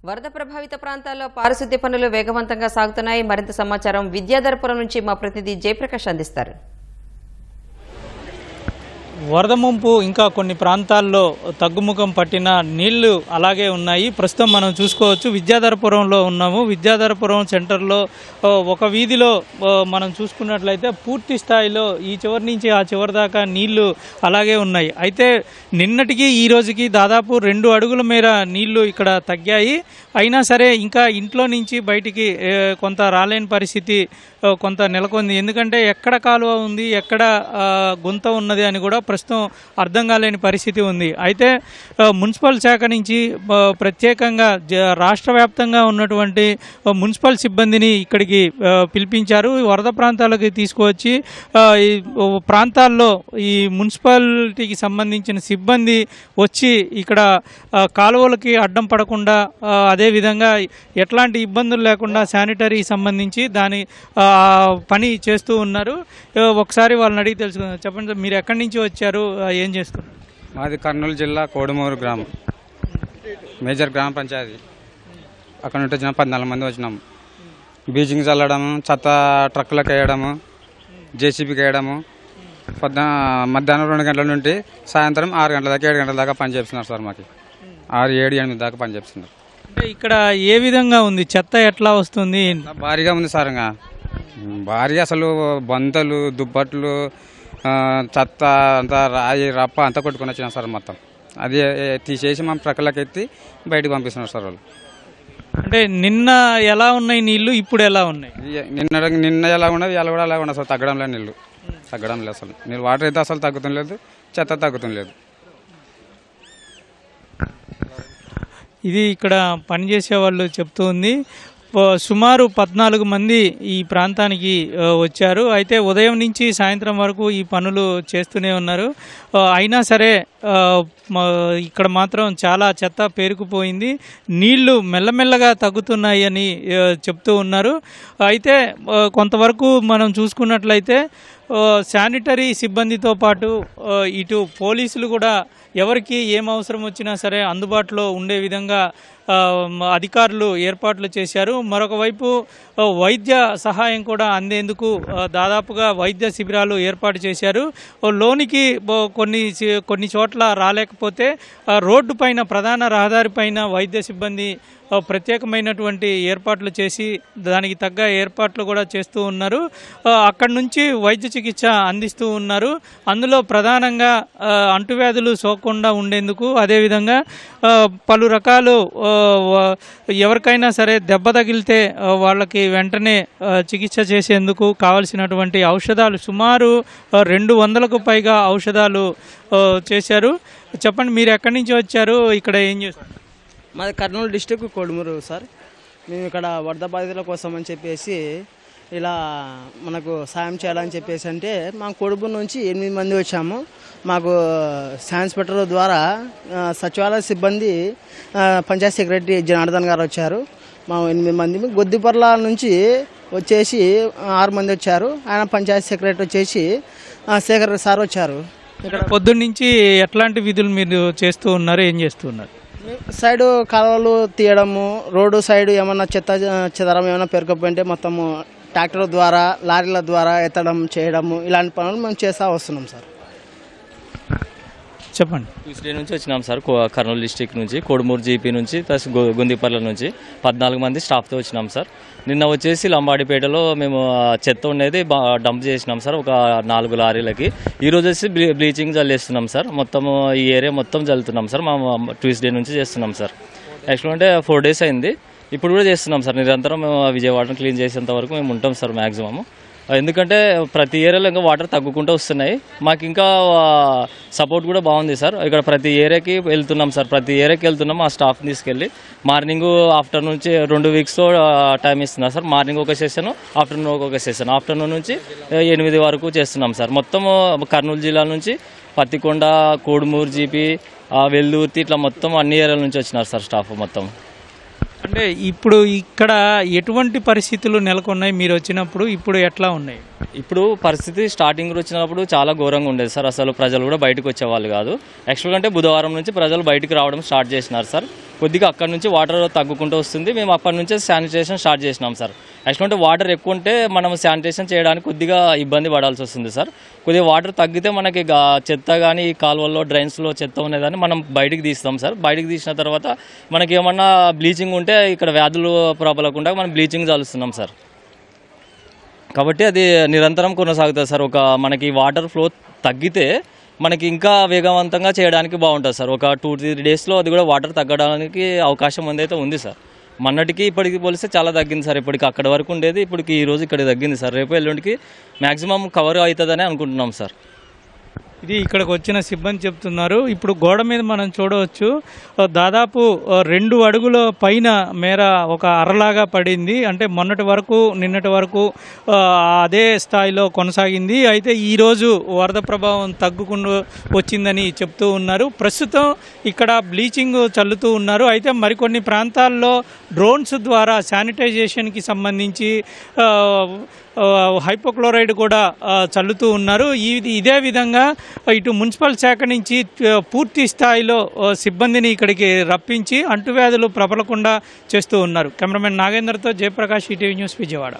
వరద ప్రభావిత ప్రాంతాల్లో పారిశుద్ధ్య పనులు వేగవంతంగా సాగుతున్నాయి. మరింత సమాచారం విద్యాధరపురం నుంచి మా ప్రతినిధి జయప్రకాష్ అందిస్తారు. వరద ముంపు ఇంకా కొన్ని ప్రాంతాల్లో తగ్గుముఖం పట్టిన నీళ్లు అలాగే ఉన్నాయి. ప్రస్తుతం మనం చూసుకోవచ్చు విద్యాధరపురంలో ఉన్నాము. విద్యాధరపురం సెంటర్లో ఒక వీధిలో మనం చూసుకున్నట్లయితే పూర్తి స్థాయిలో ఈ చివరి నుంచి ఆ చివరి దాకా నీళ్లు అలాగే ఉన్నాయి. అయితే నిన్నటికి ఈ రోజుకి దాదాపు 2 అడుగుల మేర నీళ్లు ఇక్కడ తగ్గాయి. అయినా సరే ఇంకా ఇంట్లో నుంచి బయటికి కొంత రాలేని పరిస్థితి కొంత నెలకొంది. ఎందుకంటే ఎక్కడ కాలువ ఉంది, ఎక్కడ గుంత ఉన్నది అని కూడా ప్రస్తుతం అర్థం కాలేని పరిస్థితి ఉంది. అయితే మున్సిపల్ శాఖ నుంచి ప్రత్యేకంగా రాష్ట్ర వ్యాప్తంగా ఉన్నటువంటి మున్సిపల్ సిబ్బందిని ఇక్కడికి పిలిపించారు. వరద ప్రాంతాలకు తీసుకువచ్చి ప్రాంతాల్లో ఈ మున్సిపాలిటీకి సంబంధించిన సిబ్బంది వచ్చి ఇక్కడ కాలువలకి అడ్డం పడకుండా అదేవిధంగా ఎట్లాంటి ఇబ్బందులు లేకుండా శానిటరీ సంబంధించి దాని పని చేస్తూ ఉన్నారు. ఒకసారి వాళ్ళని అడిగి తెలుసుకుందాం. చెప్పండి, మీరు ఎక్కడి నుంచి వచ్చారు, ఏం చేస్తున్నారు? మాది కర్నూలు జిల్లా కోడుమూరు గ్రామం, మేజర్ గ్రామ పంచాయతీ. అక్కడ నుండి వచ్చిన 14 మంది వచ్చినాము. బీచింగ్ చల్లడము, చెత్త ట్రక్కులకు వేయడము, జేసీబీకి వేయడము. మధ్యాహ్నం 2 గంటల నుండి సాయంత్రం 6 గంటల దాకా 7 గంటల దాకా పని చేస్తున్నారు సార్. మాకు 6, 7, 8 దాకా పని చేస్తున్నారు. అంటే ఇక్కడ ఏ విధంగా ఉంది, చెత్త ఎట్లా వస్తుంది? భారీగా ఉంది సార్. ఇంకా భారీ అసలు బంతలు, దుప్పట్లు, చెత్త అంతా రాయి రప్ప అంతా కొట్టుకొని వచ్చినా సార్. మొత్తం అది తీసేసి మా ప్రక్కలకి ఎత్తి బయటకు పంపిస్తున్నారు సార్ వాళ్ళు. అంటే నిన్న ఎలా ఉన్నాయి నీళ్లు, ఇప్పుడు ఎలా ఉన్నాయి? నిన్న ఎలా ఉన్నది, ఇలా కూడా అలా ఉన్నాయి సార్. తగ్గడం లేదు నీళ్ళు, తగ్గడం లేదు అసలు. నీళ్ళు వాటర్ అయితే అసలు తగ్గుతం లేదు, చెత్త తగ్గుతం లేదు. ఇది ఇక్కడ పనిచేసే వాళ్ళు చెప్తూ ఉంది. సుమారు 14 మంది ఈ ప్రాంతానికి వచ్చారు. అయితే ఉదయం నుంచి సాయంత్రం వరకు ఈ పనులు చేస్తూనే ఉన్నారు. అయినా సరే ఇక్కడ మాత్రం చాలా చెత్త పేరుకుపోయింది. నీళ్లు మెల్లమెల్లగా తగ్గుతున్నాయి అని చెప్తూ ఉన్నారు. అయితే కొంతవరకు మనం చూసుకున్నట్లయితే శానిటరీ సిబ్బందితో పాటు ఇటు పోలీసులు కూడా ఎవరికి ఏం అవసరం వచ్చినా సరే అందుబాటులో ఉండే విధంగా అధికారులు ఏర్పాట్లు చేశారు. మరొక వైపు వైద్య సహాయం కూడా అందేందుకు దాదాపుగా వైద్య శిబిరాలు ఏర్పాటు చేశారు. లోనికి కొన్ని చోట్ల రాలేకపోతే రోడ్డు పైన, ప్రధాన రహదారి పైన వైద్య సిబ్బంది ప్రత్యేకమైనటువంటి ఏర్పాట్లు చేసి దానికి తగ్గ ఏర్పాట్లు కూడా చేస్తూ ఉన్నారు. అక్కడి నుంచి వైద్య చికిత్స అందిస్తూ ఉన్నారు. అందులో ప్రధానంగా అంటువ్యాధులు సోకకుండా ఉండేందుకు, అదేవిధంగా పలు రకాలు ఎవరికైనా సరే దెబ్బ తగిలితే వాళ్ళకి వెంటనే చికిత్స చేసేందుకు కావలసినటువంటి ఔషధాలు సుమారు 200కు పైగా ఔషధాలు చేశారు. చెప్పండి, మీరు ఎక్కడి నుంచి వచ్చారు, ఇక్కడ ఏం చేస్తారు? మాది కర్నూలు డిస్టిక్ కోడుమూరు సార్. మేము ఇక్కడ వరద బాధితుల కోసం అని చెప్పేసి ఇలా మనకు సాయం చేయాలని చెప్పేసి అంటే మా కోడుమూరు నుంచి 8 మంది వచ్చాము. మాకు ఇన్స్పెక్టర్ ద్వారా సచివాలయ సిబ్బంది, పంచాయత్ సెక్రటరీ జనార్దన్ గారు వచ్చారు. మా 8 మంది. గొద్దిపర్ల నుంచి వచ్చేసి 6 మంది వచ్చారు. ఆయన పంచాయత్ సెక్రటరీ వచ్చేసి శేఖర్ సార్ వచ్చారు. ఇక్కడ పొద్దున్నుంచి ఎట్లాంటి విధులు మీరు చేస్తూ ఉన్నారు, ఏం చేస్తూ ఉన్నారు? సైడ్ కాలువలు తీయడము, రోడ్డు సైడ్ ఏమన్నా చెదరం ఏమైనా పెరగకపోయింటే మొత్తము ట్రాక్టర్ ద్వారా, లారీల ద్వారా ఎత్తడం చేయడము, ఇలాంటి పనులు మేము చేస్తూ వస్తున్నాం సార్. చెప్పండి. ట్యూస్డే నుంచి వచ్చినాం సార్. కర్నూలు డిస్టిక్ నుంచి, కోడుమూరు జీపీ నుంచి, ప్లస్ గుందిపర్ల నుంచి 14 మంది స్టాఫ్తో వచ్చినాం సార్. నిన్న వచ్చేసి లంబాడిపేటలో మేము చెత్త ఉండేది డంప్ చేసినాం సార్, ఒక 4 లారీలకి. ఈరోజు వచ్చి బ్లీచింగ్ జల్లేస్తున్నాం సార్. మొత్తం ఈ ఏరియా మొత్తం జల్లుతున్నాం సార్. మా ట్యూస్డే నుంచి చేస్తున్నాం సార్. యాక్చువల్ అంటే 4 డేస్ అయింది. ఇప్పుడు కూడా చేస్తున్నాం సార్. నిరంతరం మేము విజయవాడను క్లీన్ చేసేంత వరకు మేము ఉంటాం సార్ మ్యాక్సిమం. ఎందుకంటే ప్రతి ఏరియాలో ఇంకా వాటర్ తగ్గుకుంటూ వస్తున్నాయి. మాకు ఇంకా సపోర్ట్ కూడా బాగుంది సార్. ఇక్కడ ప్రతి ఏరియాకి వెళ్తున్నాం సార్. ప్రతి ఏరియాకి వెళ్తున్నాం మా స్టాఫ్ని తీసుకెళ్ళి. మార్నింగ్, ఆఫ్టర్నూన్ నుంచి 2 వీక్స్ టైం ఇస్తున్నా సార్. మార్నింగ్ ఒక సెషన్, ఆఫ్టర్నూన్ ఒక సెషన్. ఆఫ్టర్నూన్ నుంచి 8 వరకు చేస్తున్నాం సార్. మొత్తం కర్నూలు జిల్లా నుంచి పత్తికొండ, కోడుమూరు జీపీ, వెల్దుర్తి, ఇట్లా మొత్తం అన్ని ఏరియాల నుంచి వచ్చినారు సార్ స్టాఫ్ మొత్తం. అంటే ఇప్పుడు ఇక్కడ ఎటువంటి పరిస్థితులు నెలకొన్నాయి మీరు వచ్చినప్పుడు, ఇప్పుడు ఎట్లా ఉన్నాయి? ఇప్పుడు పరిస్థితి స్టార్టింగ్ వచ్చినప్పుడు చాలా ఘోరంగా ఉండేది సార్. అసలు ప్రజలు కూడా బయటకు వచ్చేవాళ్ళు కాదు. యాక్చువల్గా అంటే బుధవారం నుంచి ప్రజలు బయటకు రావడం స్టార్ట్ చేసినారు సార్. కొద్దిగా అక్కడ నుంచి వాటర్ తగ్గుకుంటూ వస్తుంది. మేము అప్పటి నుంచే శానిటేషన్ స్టార్ట్ చేసినాం సార్. యాక్చువల్ అంటే వాటర్ ఎక్కువ ఉంటే మనం శానిటేషన్ చేయడానికి కొద్దిగా ఇబ్బంది పడాల్సి వస్తుంది సార్. కొద్దిగా వాటర్ తగ్గితే మనకి చెత్త కానీ ఈ కాలువల్లో డ్రైన్స్లో చెత్త ఉన్నదని మనం బయటికి తీస్తాం సార్. బయటికి తీసిన తర్వాత మనకి ఏమన్నా బ్లీచింగ్ ఉంటే ఇక్కడ వ్యాధులు ప్రబలకుండా మనం బ్లీచింగ్ చల్లుస్తున్నాం సార్. కాబట్టి అది నిరంతరం కొనసాగుతుంది సార్. మనకి వాటర్ ఫ్లో తగ్గితే మనకి ఇంకా వేగవంతంగా చేయడానికి బాగుంటుంది సార్. ఒక 2-3 డేస్లో అది కూడా వాటర్ తగ్గడానికి అవకాశం అయితే ఉంది సార్. మొన్నటికి ఇప్పటికి పోలిస్తే చాలా తగ్గింది సార్. ఇప్పటికి అక్కడ వరకు ఉండేది, ఇప్పటికి ఈ రోజు ఇక్కడ తగ్గింది సార్. రేపు ఎల్లుండికి మ్యాక్సిమం కవర్ అవుతుందని అనుకుంటున్నాం సార్. ఇది ఇక్కడికి వచ్చిన సిబ్బంది చెప్తున్నారు. ఇప్పుడు గోడ మీద మనం చూడవచ్చు, దాదాపు 2 అడుగుల పైన మేర ఒక అరలాగా పడింది. అంటే మొన్నటి వరకు నిన్నటి వరకు అదే స్థాయిలో కొనసాగింది. అయితే ఈరోజు వరద ప్రభావం తగ్గుకుండా వచ్చిందని చెప్తూ ఉన్నారు. ప్రస్తుతం ఇక్కడ బ్లీచింగ్ చల్లుతూ ఉన్నారు. అయితే మరికొన్ని ప్రాంతాల్లో డ్రోన్స్ ద్వారా శానిటైజేషన్కి సంబంధించి హైపోక్లోరైడ్ కూడా చల్లుతూ ఉన్నారు. ఇదే విధంగా ఇటు మున్సిపల్ శాఖ నుంచి పూర్తి స్థాయిలో సిబ్బందిని ఇక్కడికి రప్పించి అంటువ్యాధులు ప్రబలకుండా చేస్తూ ఉన్నారు. కెమెరామెన్ నాగేంద్రతో జయప్రకాష్, ఈటీవీ న్యూస్, విజయవాడ.